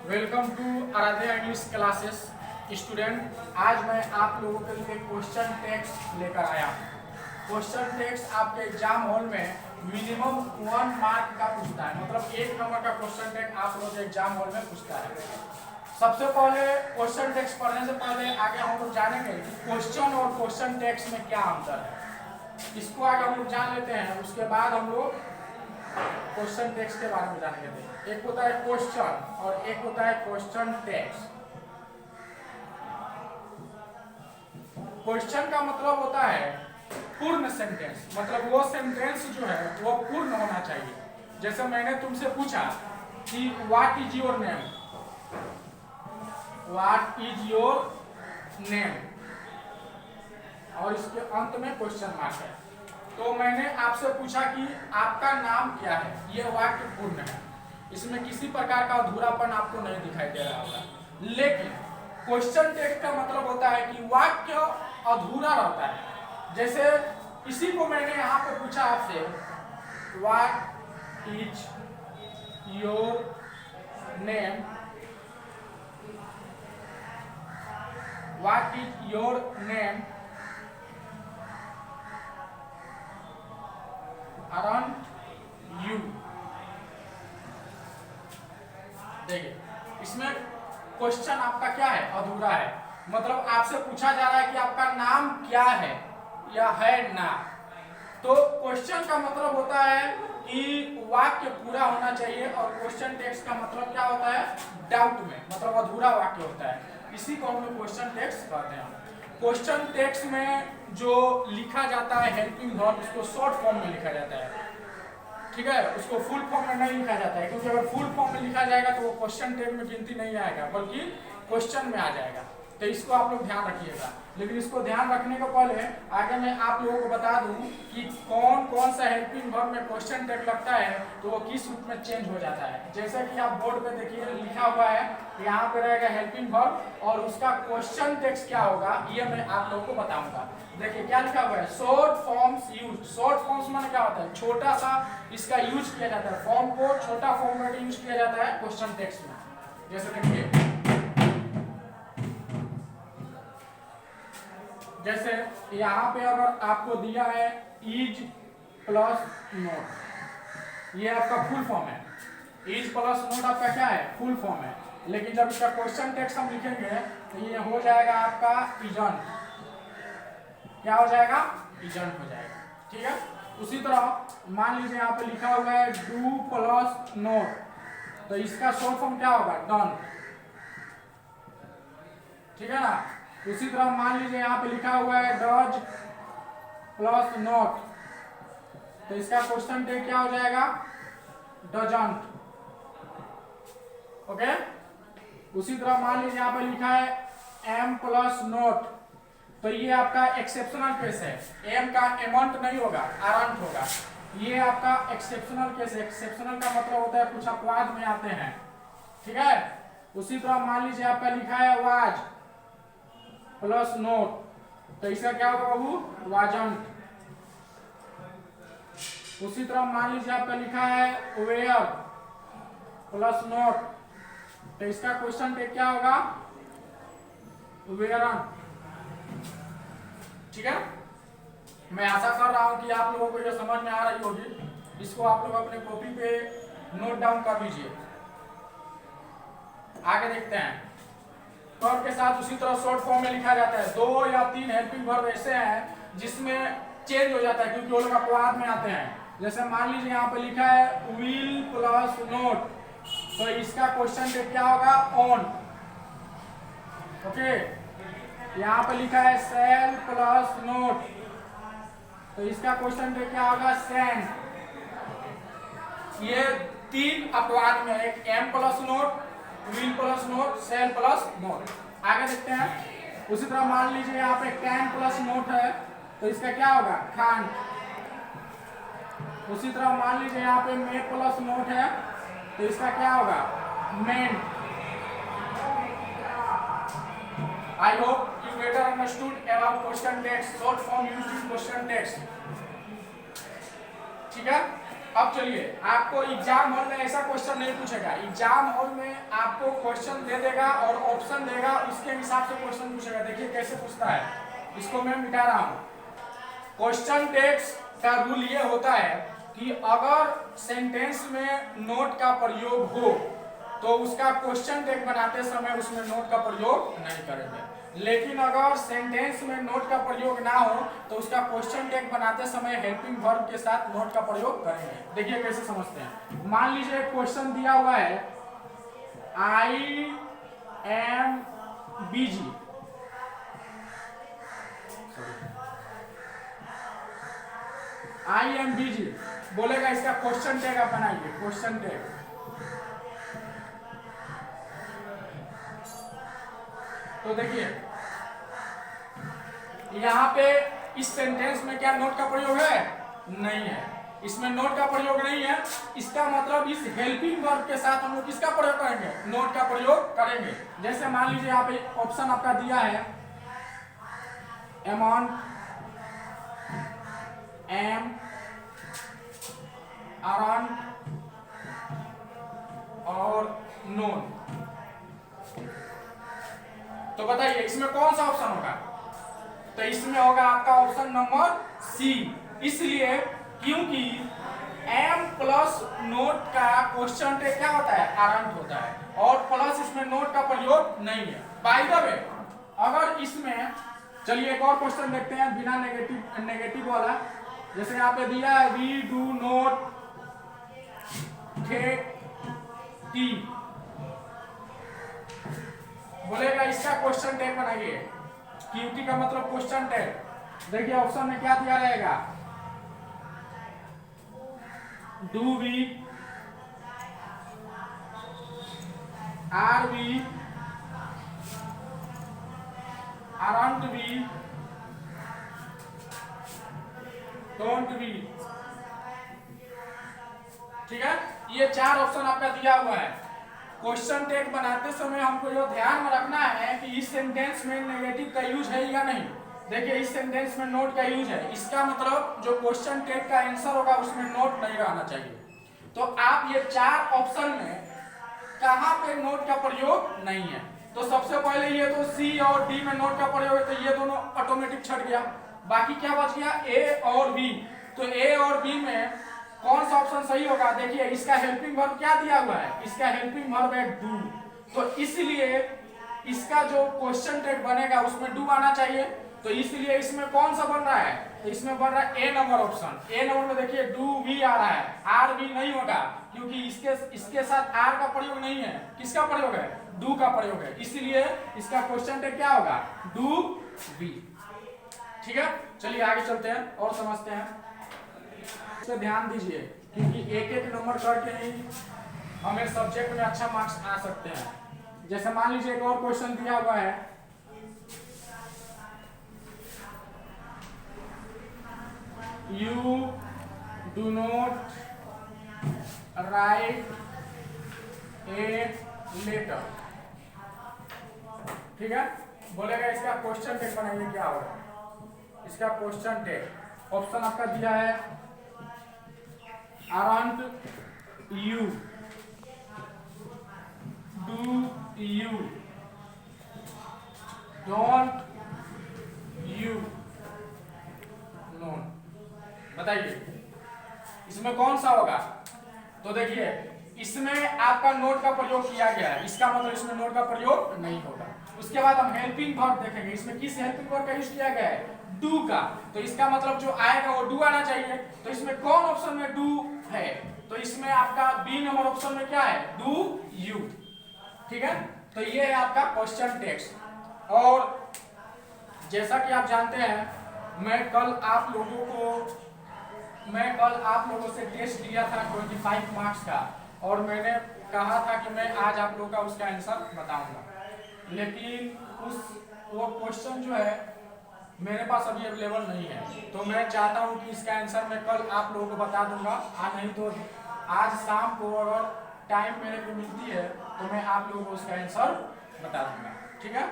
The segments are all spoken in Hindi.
Welcome to Aaradhya English classes student. आज मैं आप लोगों के लिए क्वेश्चन टेक्स्ट लेकर आया। क्वेश्चन टेक्स्ट आपके एग्जाम हॉल में मिनिमम 1 मार्क का पूछता है, मतलब 1 नंबर का क्वेश्चन टेक्स्ट आप लोगों के एग्जाम हॉल में पूछता है। सबसे पहले क्वेश्चन टेक्स्ट पढ़ने से पहले आगे हम लोग जानेंगे कि क्वेश्चन और क्वेश्चन टेक्स्ट में क्या अंतर है। इसको आगे हम लोग जान लेते हैं, उसके बाद हम लोग क्वेश्चन टेक्स्ट के बारे में जानेंगे। एक होता है क्वेश्चन और एक होता है क्वेश्चन टेक्स्ट। क्वेश्चन का मतलब होता है पूर्ण सेंटेंस, मतलब वो सेंटेंस जो है वो पूर्ण होना चाहिए। जैसे मैंने तुमसे पूछा कि what is your name, what is your name, और इसके अंत में क्वेश्चन मार्क है। तो मैंने आपसे पूछा कि आपका नाम क्या है, यह वाक्य पूर्ण है, इसमें किसी प्रकार का अधूरापन आपको नहीं दिखाई दे रहा होगा। लेकिन क्वेश्चन टेक्स्ट का मतलब होता है कि वाक्य अधूरा रहता है। जैसे इसी को मैंने यहाँ पे पूछा आपसे, what is your name, what is your name, around you. देखिए इसमें क्वेश्चन आपका क्या है, अधूरा है। मतलब आपसे पूछा जा रहा है कि आपका नाम क्या है या है ना। तो क्वेश्चन का मतलब होता है कि वाक्य पूरा होना चाहिए, और क्वेश्चन टेक्स्ट का मतलब क्या होता है, डाउट में, मतलब अधूरा वाक्य होता है। इसी को हम लोग क्वेश्चन टेक्स्ट कहते हैं। क्वेश्चन टेक्स्ट में जो लिखा जाता है हेल्पिंग वर्ब, उसको शॉर्ट फॉर्म में लिखा जाता है, ठीक है। उसको फुल फॉर्म में नहीं लिखा जाता है, क्योंकि अगर फुल फॉर्म में लिखा जाएगा तो वो क्वेश्चन टेग में गिनती नहीं आएगा, बल्कि क्वेश्चन में आ जाएगा। तो इसको आप लोग ध्यान रखिएगा। लेकिन इसको ध्यान रखने को पहले आगे मैं आप लोगों को बता दूं कि कौन कौन सा हेल्पिंग वर्ब में क्वेश्चन टेग लगता है, तो वो किस रूप में चेंज हो जाता है। जैसे कि आप बोर्ड पे देखिए लिखा हुआ है, यहाँ पे रहेगा हेल्पिंग वर्ब, और उसका क्वेश्चन टेक्स्ट क्या होगा ये मैं आप लोगों को बताऊंगा। देखिए क्या लिखा हुआ है, short forms use. Short forms माने क्या होता है, छोटा सा इसका यूज किया जाता है, फॉर्म को छोटा फॉर्म में यूज किया जाता है क्वेश्चन टेक्स्ट में। जैसे देखिए, जैसे यहाँ पे अगर आपको दिया है इज प्लस नोट, ये आपका फुल फॉर्म है। इज प्लस नोट आपका क्या है, फुल फॉर्म है। लेकिन जब इसका क्वेश्चन टेक्स्ट हम लिखेंगे तो ये हो जाएगा आपका इजन। क्या हो जाएगा, इजन हो जाएगा, ठीक है। उसी तरह मान लीजिए यहाँ पे लिखा हुआ है डू प्लस नोट, तो इसका शॉर्ट फॉर्म क्या होगा, डन, ठीक है ना। उसी तरह मान लीजिए यहाँ पे लिखा हुआ है डज प्लस नॉट, तो इसका क्वेश्चन टेग क्या हो जाएगा, डजंट, ओके। उसी तरह मान लीजिए यहाँ पे लिखा है एम प्लस नॉट, तो ये आपका एक्सेप्शनल केस है, एम का एमंट नहीं होगा, आरंट होगा। ये आपका एक्सेप्शनल केस है। एक्सेप्शनल का मतलब होता है कुछ अपवाद में आते हैं, ठीक है। उसी तरह मान लीजिए आपका लिखा है वाज प्लस नोट, तो इसका क्या होगा बाबू, वाजंट। उसी तरह मान लीजिए आपका लिखा है वेयर प्लस नोट, तो इसका क्वेश्चन टेग क्या होगा, वेयरन, ठीक है। मैं आशा कर रहा हूं कि आप लोगों को ये समझ में आ रही होगी। इसको आप लोग अपने कॉपी पे नोट डाउन कर लीजिए। आगे देखते हैं। वर्ब के साथ उसी तरह शॉर्ट फॉर्म में लिखा जाता है। 2 या 3 हेल्पिंग वर्ब ऐसे हैं जिसमें चेंज हो जाता है, क्योंकि वो लोग अपवाद में आते हैं। जैसे मान लीजिए यहाँ पे लिखा है विल प्लस नोट, तो इसका क्वेश्चन टेग क्या होगा, ऑन, ओके। यहाँ पे लिखा है सेल प्लस नोट, तो इसका क्वेश्चन टेग क्या होगा, सेंड। ये 3 अपवाद में, एक am plus not, will plus not, shall plus not. आगे देखते हैं। उसी तरह मान लीजिए यहाँ पे कैन प्लस नोट है, तो इसका क्या होगा, खान। उसी तरह मान लीजिए यहाँ पे मे प्लस नोट है, तो इसका क्या होगा, main. I hope you better understood about question text, short form used in question text, ठीक है। अब चलिए, आपको एग्जाम हॉल में ऐसा क्वेश्चन नहीं पूछेगा। एग्जाम हॉल में आपको क्वेश्चन दे देगा और ऑप्शन देगा, उसके हिसाब से क्वेश्चन पूछेगा। देखिए कैसे पूछता है, इसको मैं मिटा रहा हूँ। क्वेश्चन टेक्स्ट का रूल ये होता है कि अगर सेंटेंस में नोट का प्रयोग हो तो उसका क्वेश्चन टेक बनाते समय उसमें नोट का प्रयोग नहीं करेंगे, लेकिन अगर सेंटेंस में नोट का प्रयोग ना हो तो उसका क्वेश्चन टेक बनाते समय हेल्पिंग वर्ब के साथ नोट का प्रयोग करेंगे। देखिए कैसे समझते हैं। मान लीजिए क्वेश्चन दिया हुआ है I am busy, I am busy बोलेगा, इसका क्वेश्चन टैग आप बनाइए, क्वेश्चन टैग। तो देखिए यहाँ पे इस सेंटेंस में क्या नोट का प्रयोग है? नहीं है, इसमें नोट का प्रयोग नहीं है। इसका मतलब इस हेल्पिंग वर्ब के साथ हम लोग किसका प्रयोग करेंगे? नोट का प्रयोग करेंगे। जैसे मान लीजिए यहाँ पे ऑप्शन आपका दिया है अमाउंट, एम, अराउंड और नोन। तो बताइए इसमें कौन सा ऑप्शन होगा? तो इसमें होगा आपका ऑप्शन नंबर सी। इसलिए क्योंकि एम प्लस नोट का क्वेश्चन टेक क्या होता है? अराउंड होता है, और प्लस इसमें नोट का प्रयोग नहीं है। बाय द वे अगर इसमें, चलिए एक और क्वेश्चन देखते हैं बिना नेगेटिव वाला। जैसे यहाँ पे दिया है we do not take tea, बोलेगा इसका क्वेश्चन टैग बनाइए। क्यूटी का मतलब क्वेश्चन टैग। देखिए ऑप्शन में क्या दिया रहेगा? Do we, are we, aren't we, don't we। ठीक है, ये चार ऑप्शन आपका दिया हुआ है। क्वेश्चन टैग बनाते समय हमको ये ध्यान में रखना है कि इस सेंटेंस में नेगेटिव का यूज है या नहीं। देखिए इस सेंटेंस में नोट का यूज है, इसका मतलब जो क्वेश्चन टैग का आंसर होगा उसमें नोट नहीं रहना चाहिए। तो आप ये चार ऑप्शन में कहां पे नोट का प्रयोग नहीं है? तो सबसे पहले ये तो सी और डी में नोट का प्रयोग है, तो ये दोनों ऑटोमेटिक छट गया। बाकी क्या बच गया? ए और बी। तो ए और बी में कौन सा ऑप्शन सही होगा? देखिए इसका हेल्पिंग वर्ब क्या दिया हुआ है? इसका हेल्पिंग वर्ब है डू। तो इसलिए इसका जो क्वेश्चन टैग बनेगा उसमें डू आना चाहिए। तो इसलिए इसमें कौन सा बन रहा है? तो इसमें बन रहा है ए नंबर ऑप्शन। ए नंबर में देखिए डू वी आ रहा है, आर वी नहीं होगा क्योंकि इसके साथ आर का प्रयोग नहीं है। किसका प्रयोग है? डू का प्रयोग है। इसलिए इसका क्वेश्चन टैग क्या होगा? Do we. ठीक है, चलिए आगे चलते हैं और समझते हैं। इस पे ध्यान दीजिए क्योंकि एक एक नंबर करके ही हमें सब्जेक्ट में अच्छा मार्क्स आ सकते हैं। जैसे मान लीजिए एक और क्वेश्चन दिया हुआ है, you do not write a letter. ठीक है, बोलेगा इसका क्वेश्चन टैग बनाइए, क्या होगा इसका क्वेश्चन टैग? ऑप्शन आपका दिया है aren't you, do you, don't you, no। बताइए इसमें कौन सा होगा? तो देखिए इसमें आपका नोट का प्रयोग किया गया है, इसका मतलब इसमें नोट का प्रयोग नहीं होगा। उसके बाद हम हेल्पिंग वर्ब देखेंगे, इसमें किस हेल्पिंग वर्ब का यूज किया गया है? डू का। तो इसका मतलब जो आएगा वो डू आना चाहिए। तो इसमें कौन ऑप्शन में डू है? तो इसमें आपका बी नंबर ऑप्शन में क्या है? Do you. ठीक है, तो ये है आपका क्वेश्चन टेक्स्ट। और जैसा कि आप जानते हैं मैं कल आप लोगों से टेस्ट लिया था 25 मार्क्स का, और मैंने कहा था कि मैं आज आप लोगों का उसका आंसर बताऊंगा, लेकिन वो क्वेश्चन जो है मेरे पास अभी अवेलेबल नहीं है। तो मैं चाहता हूं कि इसका आंसर मैं कल आप लोगों को बता दूंगा, नहीं तो आज शाम को अगर टाइम मेरे को मिलती है तो मैं आप लोगों को उसका आंसर बता दूंगा। ठीक है,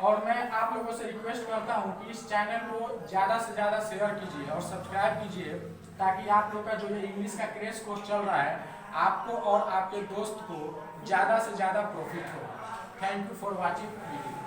और मैं आप लोगों से रिक्वेस्ट करता हूं कि इस चैनल को ज़्यादा से ज़्यादा शेयर कीजिए और सब्सक्राइब कीजिए ताकि आप लोग का जो ये इंग्लिश का क्रेश कोर्स चल रहा है आपको और आपके दोस्त को ज़्यादा से ज़्यादा प्रॉफिट हो। Thank you for watching video.